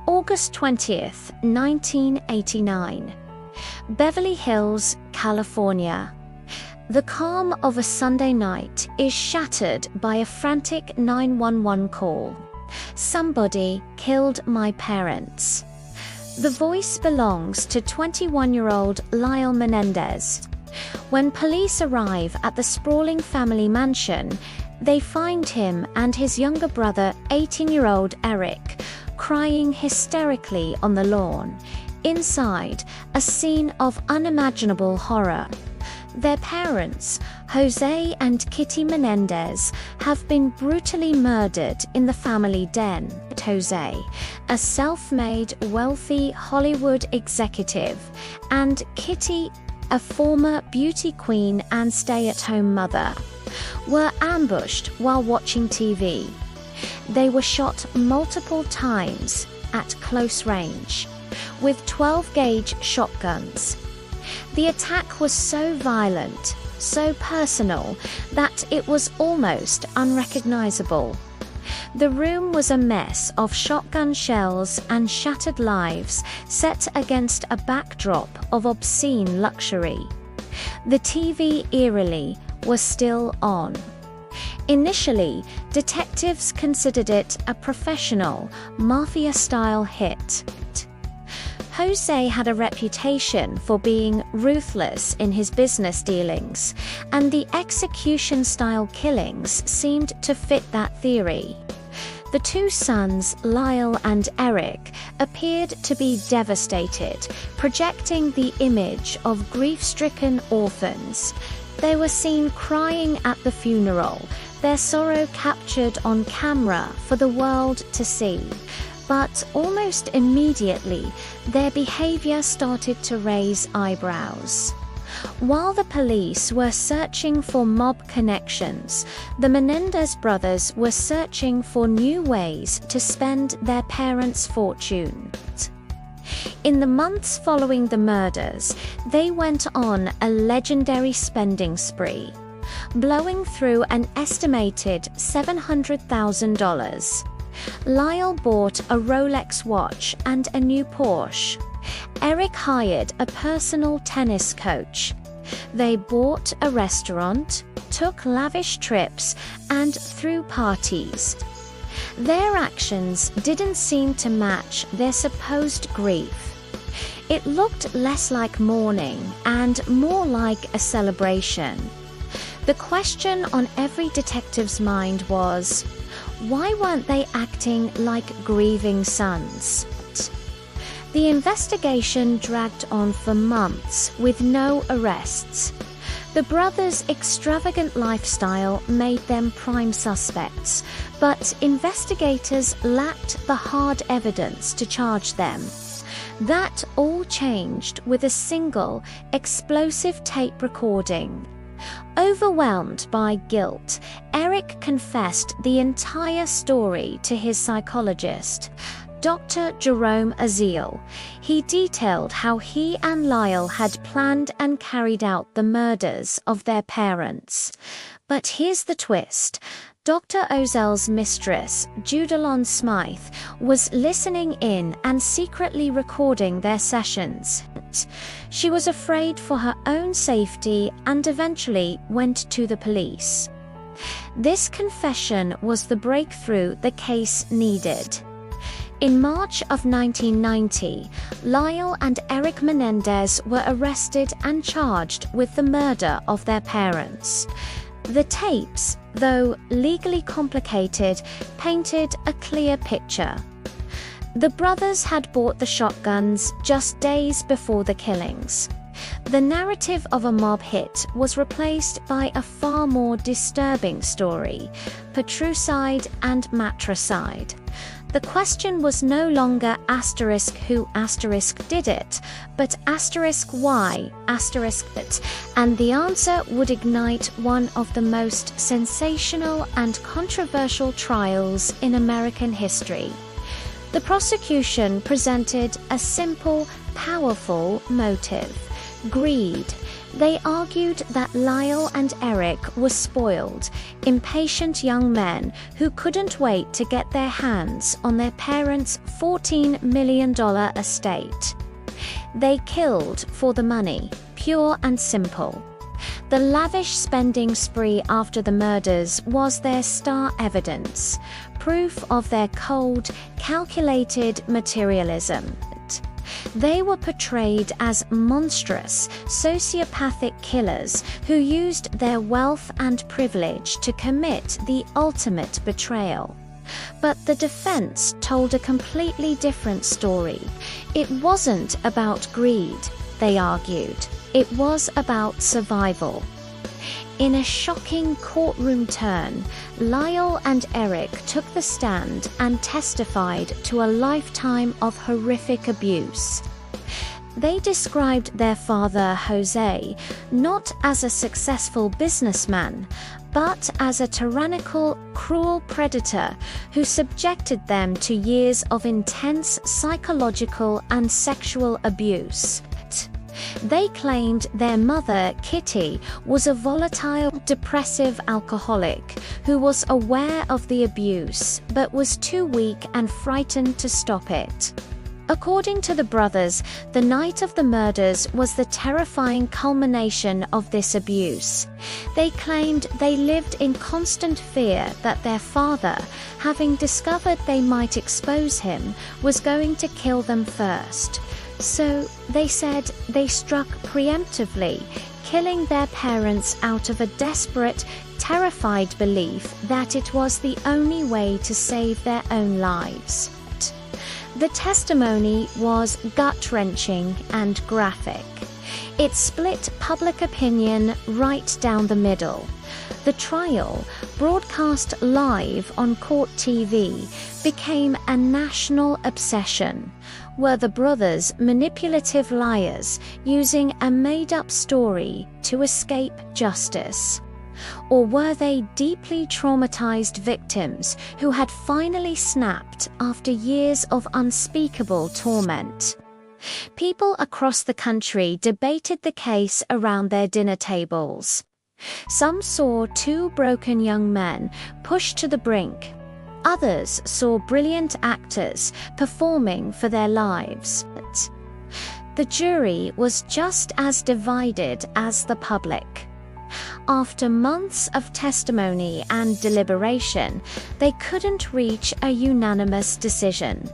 August 20th, 1989. Beverly Hills, California. The calm of a Sunday night is shattered by a frantic 911 call. Somebody killed my parents. The voice belongs to 21-year-old Lyle Menendez. When police arrive at the sprawling family mansion, they find him and his younger brother, 18-year-old Erik, crying hysterically on the lawn. Inside, a scene of unimaginable horror. Their parents, José and Kitty Menendez, have been brutally murdered in the family den. José, a self-made, wealthy Hollywood executive, and Kitty, a former beauty queen and stay-at-home mother, were ambushed while watching TV. They were shot multiple times at close range with 12-gauge shotguns. The attack was so violent, so personal, that it was almost unrecognizable. The room was a mess of shotgun shells and shattered lives set against a backdrop of obscene luxury. The TV, eerily, was still on. Initially, detectives considered it a professional, mafia-style hit. José had a reputation for being ruthless in his business dealings, and the execution-style killings seemed to fit that theory. The two sons, Lyle and Erik, appeared to be devastated, projecting the image of grief-stricken orphans. They were seen crying at the funeral, their sorrow captured on camera for the world to see. But almost immediately, their behavior started to raise eyebrows. While the police were searching for mob connections, the Menendez brothers were searching for new ways to spend their parents' fortune. In the months following the murders, they went on a legendary spending spree, blowing through an estimated $700,000. Lyle bought a Rolex watch and a new Porsche. Erik hired a personal tennis coach. They bought a restaurant, took lavish trips, and threw parties. Their actions didn't seem to match their supposed grief. It looked less like mourning and more like a celebration. The question on every detective's mind was, why weren't they acting like grieving sons? The investigation dragged on for months with no arrests. The brothers' extravagant lifestyle made them prime suspects, but investigators lacked the hard evidence to charge them. That all changed with a single, explosive tape recording. Overwhelmed by guilt, Erik confessed the entire story to his psychologist, Dr. Jerome Azil. He detailed how he and Lyle had planned and carried out the murders of their parents. But here's the twist. Dr. Ozell's mistress, Judalon Smythe, was listening in and secretly recording their sessions. She was afraid for her own safety and eventually went to the police. This confession was the breakthrough the case needed. In March of 1990, Lyle and Erik Menendez were arrested and charged with the murder of their parents. The tapes, though legally complicated, painted a clear picture. The brothers had bought the shotguns just days before the killings. The narrative of a mob hit was replaced by a far more disturbing story: patricide and matricide. The question was no longer who did it, but why it, and the answer would ignite one of the most sensational and controversial trials in American history. The prosecution presented a simple, powerful motive: Greed. They argued that Lyle and Erik were spoiled, impatient young men who couldn't wait to get their hands on their parents' $14 million estate. They killed for the money, pure and simple. The lavish spending spree after the murders was their star evidence, proof of their cold, calculated materialism. They were portrayed as monstrous, sociopathic killers who used their wealth and privilege to commit the ultimate betrayal. But the defense told a completely different story. It wasn't about greed, they argued. It was about survival. In a shocking courtroom turn, Lyle and Erik took the stand and testified to a lifetime of horrific abuse. They described their father, José, not as a successful businessman, but as a tyrannical, cruel predator who subjected them to years of intense psychological and sexual abuse. They claimed their mother, Kitty, was a volatile, depressive alcoholic who was aware of the abuse but was too weak and frightened to stop it. According to the brothers, the night of the murders was the terrifying culmination of this abuse. They claimed they lived in constant fear that their father, having discovered they might expose him, was going to kill them first. So, they said, they struck preemptively, killing their parents out of a desperate, terrified belief that it was the only way to save their own lives. The testimony was gut-wrenching and graphic. It split public opinion right down the middle. The trial, broadcast live on court TV, became a national obsession. Were the brothers manipulative liars using a made-up story to escape justice? Or were they deeply traumatized victims who had finally snapped after years of unspeakable torment? People across the country debated the case around their dinner tables. Some saw two broken young men pushed to the brink. Others saw brilliant actors performing for their lives. The jury was just as divided as the public. After months of testimony and deliberation, they couldn't reach a unanimous decision.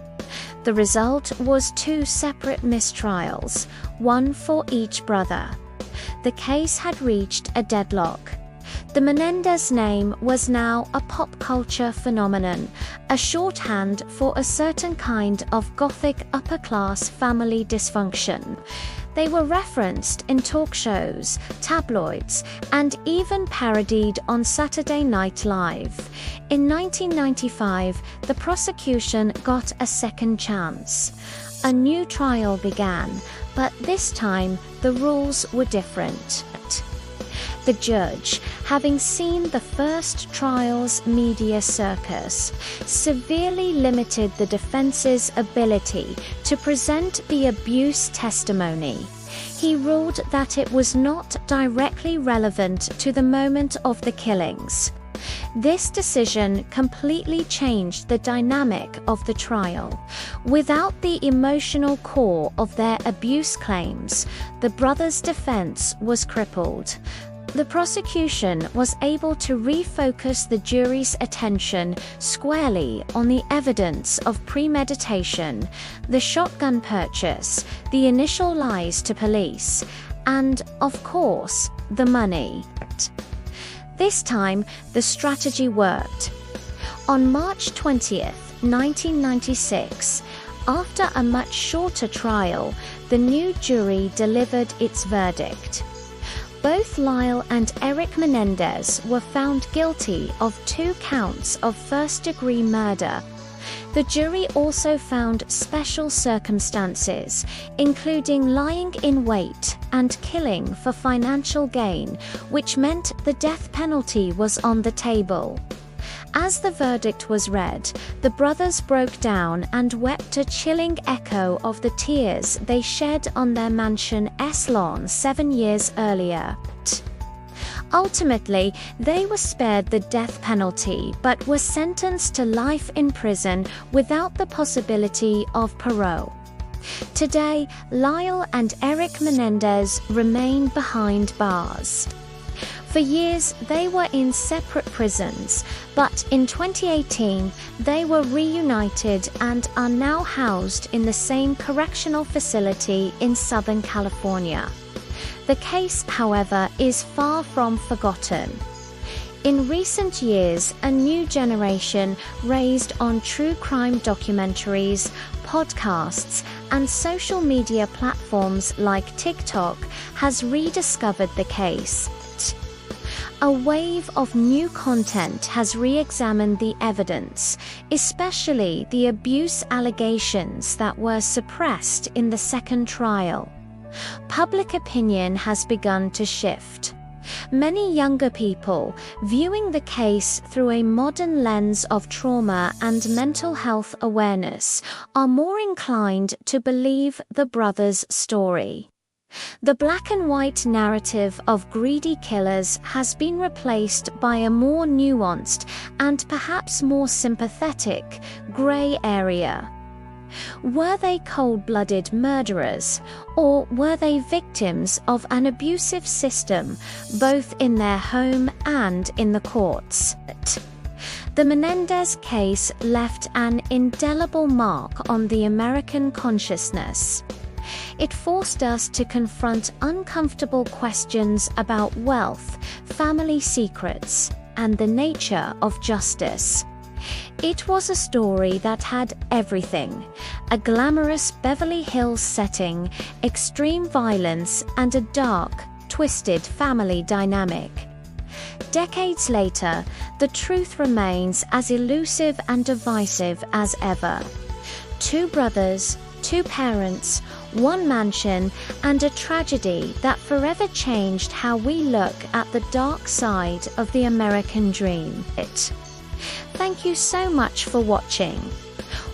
The result was two separate mistrials, one for each brother. The case had reached a deadlock. The Menendez name was now a pop culture phenomenon, a shorthand for a certain kind of gothic upper-class family dysfunction. They were referenced in talk shows, tabloids, and even parodied on Saturday Night Live. In 1995, the prosecution got a second chance. A new trial began, but this time the rules were different. The judge, having seen the first trial's media circus, severely limited the defense's ability to present the abuse testimony. He ruled that it was not directly relevant to the moment of the killings. This decision completely changed the dynamic of the trial. Without the emotional core of their abuse claims, the brothers' defense was crippled. The prosecution was able to refocus the jury's attention squarely on the evidence of premeditation, the shotgun purchase, the initial lies to police, and, of course, the money. This time, the strategy worked. On March 20th, 1996, after a much shorter trial, the new jury delivered its verdict. Both Lyle and Erik Menendez were found guilty of 2 counts of first-degree murder. The jury also found special circumstances, including lying in wait and killing for financial gain, which meant the death penalty was on the table. As the verdict was read, the brothers broke down and wept, a chilling echo of the tears they shed on their mansion's lawn 7 years earlier. Ultimately, they were spared the death penalty but were sentenced to life in prison without the possibility of parole. Today, Lyle and Erik Menendez remain behind bars. For years, they were in separate prisons, but in 2018, they were reunited and are now housed in the same correctional facility in Southern California. The case, however, is far from forgotten. In recent years, a new generation raised on true crime documentaries, podcasts, and social media platforms like TikTok has rediscovered the case. A wave of new content has re-examined the evidence, especially the abuse allegations that were suppressed in the second trial. Public opinion has begun to shift. Many younger people, viewing the case through a modern lens of trauma and mental health awareness, are more inclined to believe the brothers' story. The black and white narrative of greedy killers has been replaced by a more nuanced and perhaps more sympathetic gray area. Were they cold-blooded murderers, or were they victims of an abusive system, both in their home and in the courts? The Menendez case left an indelible mark on the American consciousness. It forced us to confront uncomfortable questions about wealth, family secrets, and the nature of justice. It was a story that had everything: a glamorous Beverly Hills setting, extreme violence, and a dark, twisted family dynamic. Decades later, the truth remains as elusive and divisive as ever. Two brothers, two parents, one mansion, and a tragedy that forever changed how we look at the dark side of the American dream. Thank you so much for watching.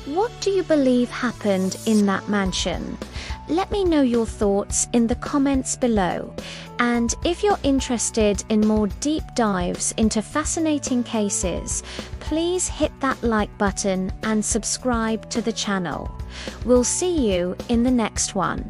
What do you believe happened in that mansion? Let me know your thoughts in the comments below. And if you're interested in more deep dives into fascinating cases, please hit that like button and subscribe to the channel. We'll see you in the next one.